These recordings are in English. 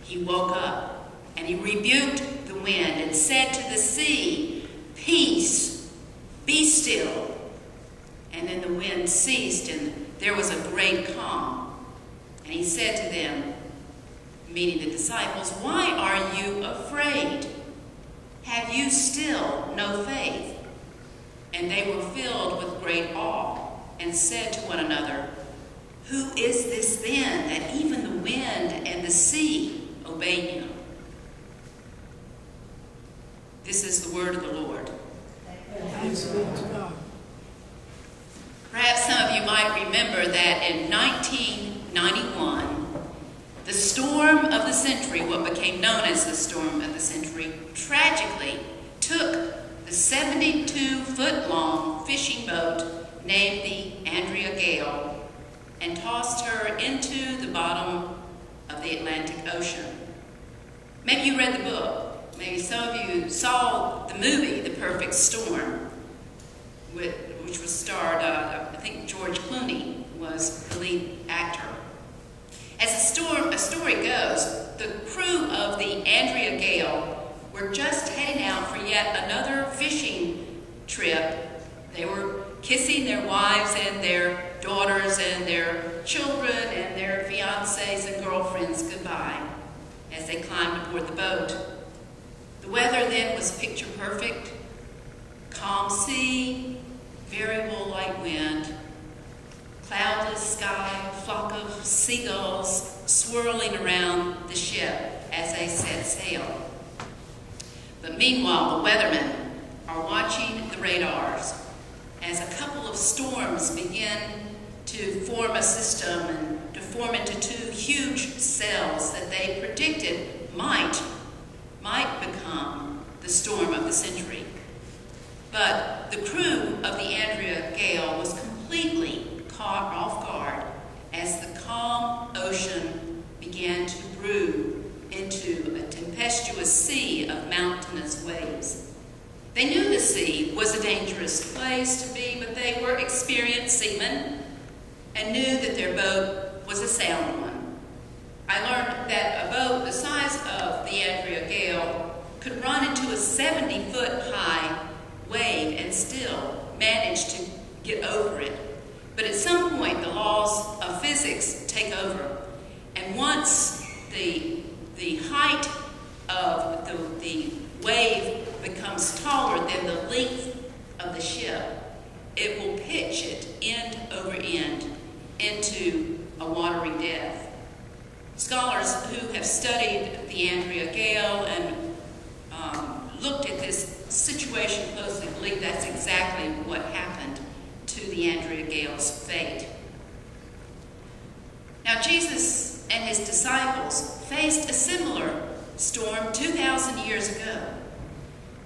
he woke up and he rebuked the wind and said to the sea, "Peace, be still." And then the wind ceased and there was a great calm. And he said to them, meaning the disciples, "Why are you afraid? Have you still no faith?" And they were filled with great awe and said to one another, "Who is this then, that even the wind and the sea obey him?" This is the word of the Lord. Thanks be to God. Perhaps some of you might remember that in 1991, the storm of the century, what became known as the storm of the century, tragically took the 72-foot-long fishing boat named the Andrea Gale and tossed her into the bottom of the Atlantic Ocean. Maybe you read the book. Maybe some of you saw the movie, The Perfect Storm, which was starred, I think George Clooney was the lead actor. As a story goes, the crew of the Andrea Gale were just heading out for yet another fishing trip. They were kissing their wives and their daughters and their children and their fiancés and girlfriends goodbye as they climbed aboard the boat. The weather then was picture perfect: calm sea, variable light wind, cloudless sky, flock of seagulls swirling around the ship as they set sail. But meanwhile, the weathermen are watching the radars as a couple of storms begin to form a system and to form into two huge cells that they predicted might become the storm of the century. But the crew of the Andrea Gale was completely caught off guard as the calm ocean began to brew into a tempestuous sea of mountainous waves. They knew the sea was a dangerous place to be, but they were experienced seamen and knew that their boat was a sound one. I learned that a boat the size of the Andrea Gale could run into a 70-foot-high wave and still manage to get over it. But at some point, the laws of physics take over, and once the height of the wave becomes taller than the length of the ship, it will pitch it end over end into a watery death. Scholars who have studied the Andrea Gale and looked at this situation closely believe that's exactly what happened to the Andrea Gale's fate. Now, Jesus and his disciples faced a similar storm 2,000 years ago.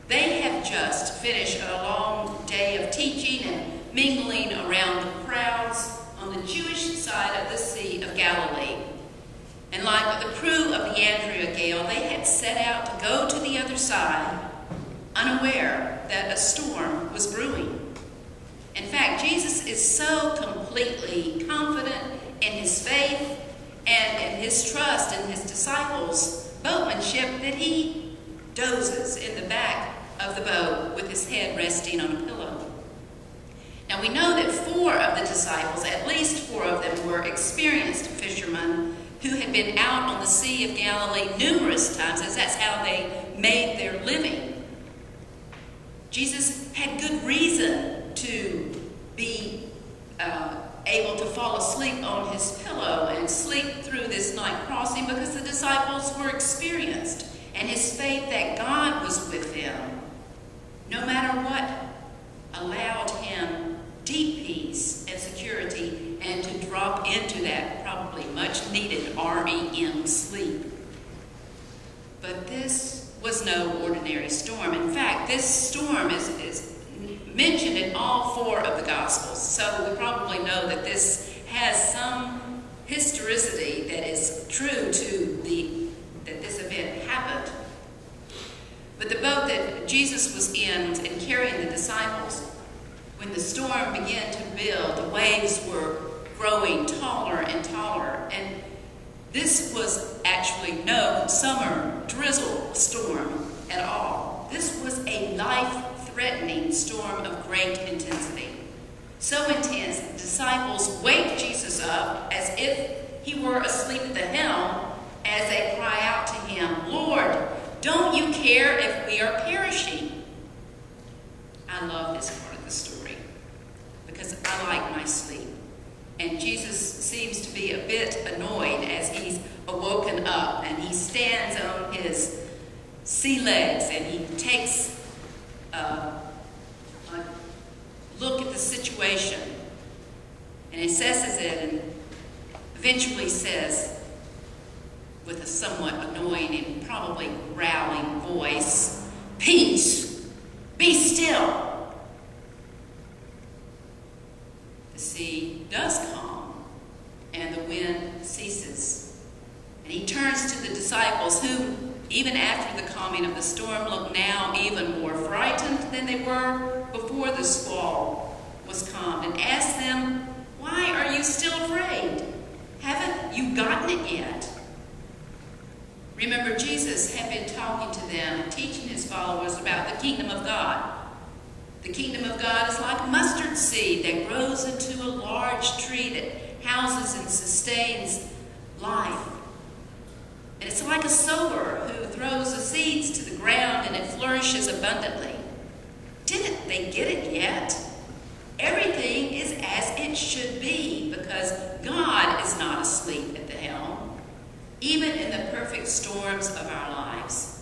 They have just finished a long day of teaching and mingling around the crowds on the Jewish side of the Sea of Galilee. And like the crew of the Andrea Gale, they had set out to go to the other side, unaware that a storm was brewing. In fact, Jesus is so completely confident in his faith and in his trust in his disciples' boatmanship that he dozes in the back of the boat with his head resting on a pillow. Now we know that 4 of the disciples, at least 4 of them, were experienced fishermen who had been out on the Sea of Galilee numerous times, as that's how they made their living. Jesus had good reason to be able to fall asleep on his pillow and sleep through this night crossing because the disciples were experienced, and his faith that God was with them, no matter what, allowed him deep peace and security and to drop into that probably much needed REM sleep. But this was no ordinary storm. In fact, this storm is mentioned in all 4 of the Gospels, so we probably know that this has some historicity that is true to that this event happened. But the boat that Jesus was in and carrying the disciples, when the storm began to build, the waves were growing taller and taller, and this was actually actually no summer drizzle storm at all. This was a life-threatening storm of great intensity. So intense, the disciples wake Jesus up as if he were asleep at the helm as they cry out to him, "Lord, don't you care if we are perishing?" I love this part of the story because I like my sleep. And Jesus seems to be a bit annoyed as he's awoken up, and he stands on his sea legs and he takes a look at the situation and assesses it and eventually says, with a somewhat annoying and probably growling voice, "Peace, be still." The sea does calm and the wind ceases. And he turns to the disciples who, even after the calming of the storm, look now even more frightened than they were before the squall was calmed, and asks them, "Why are you still afraid? Haven't you gotten it yet?" Remember, Jesus had been talking to them and teaching his followers about the kingdom of God. The kingdom of God is like mustard seed that grows into a large tree that houses and sustains life. And it's like a sower who throws the seeds to the ground and it flourishes abundantly. Didn't they get it yet? Everything is as it should be because God is not asleep at the helm, even in the perfect storms of our lives.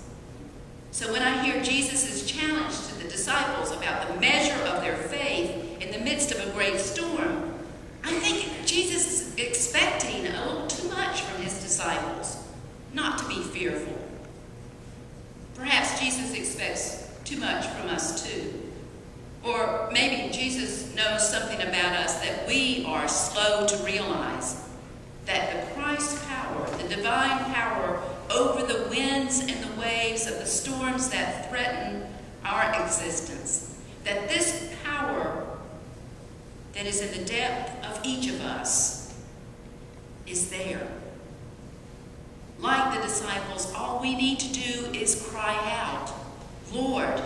So when I hear Jesus' challenge to the disciples about the measure of their faith in the midst of a great storm, I think Jesus is expecting a little too much from his disciples, not to be fearful. Perhaps Jesus expects too much from us too. Or maybe Jesus knows something about us that we are slow to realize, that the Christ power, the divine power over the winds and the waves of the storms that threaten our existence, that this power that is in the depth of each of us is there. Like the disciples, all we need to do is cry out, "Lord,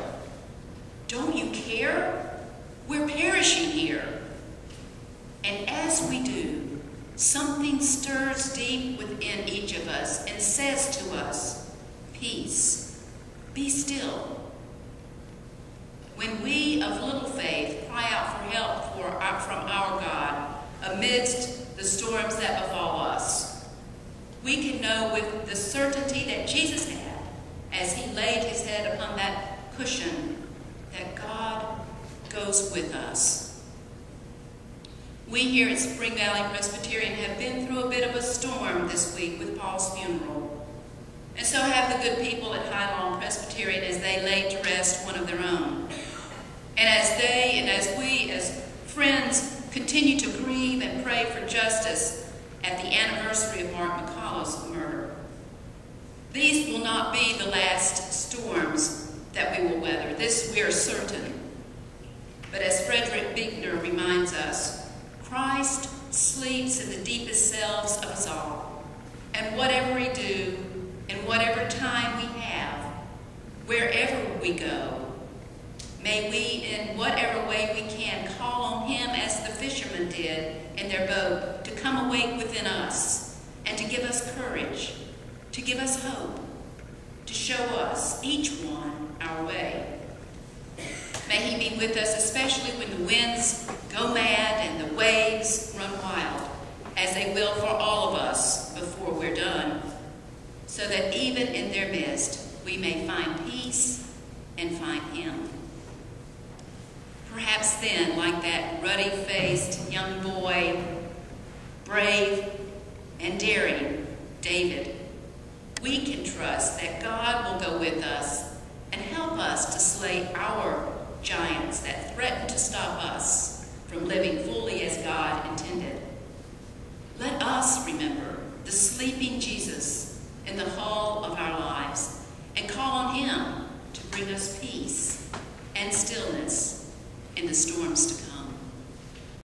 don't you care? We're perishing here." And as we do, something stirs deep within each of us and says to us, "Peace, be still." When we of little faith cry out for help from our God amidst the storms that befall us, we can know with the certainty that Jesus had as he laid his head upon that cushion that God goes with us. We here at Spring Valley Presbyterian have been through a bit of a storm this week with Paul's funeral. And so have the good people at High Lawn Presbyterian as they laid to rest one of their own. And as they and as we as friends continue to grieve and pray for justice at the anniversary of Mark McCullough's murder, these will not be the last storms that we will weather. This we are certain. But as Frederick Buechner reminds us, Christ sleeps in the deepest selves of us all. And whatever we do, and whatever time we have, wherever we go, may we, in whatever way we can, call on him as the fishermen did in their boat, to come awake within us and to give us courage, to give us hope, to show us, each one, our way. May he be with us, especially when the winds go mad and the waves run wild, as they will for all of us before we're done, so that even in their midst we may find peace and find him. Perhaps then, like that ruddy-faced young boy, brave and daring David, we can trust that God will go with us and help us to slay our giants that threaten to stop us from living fully as God intended.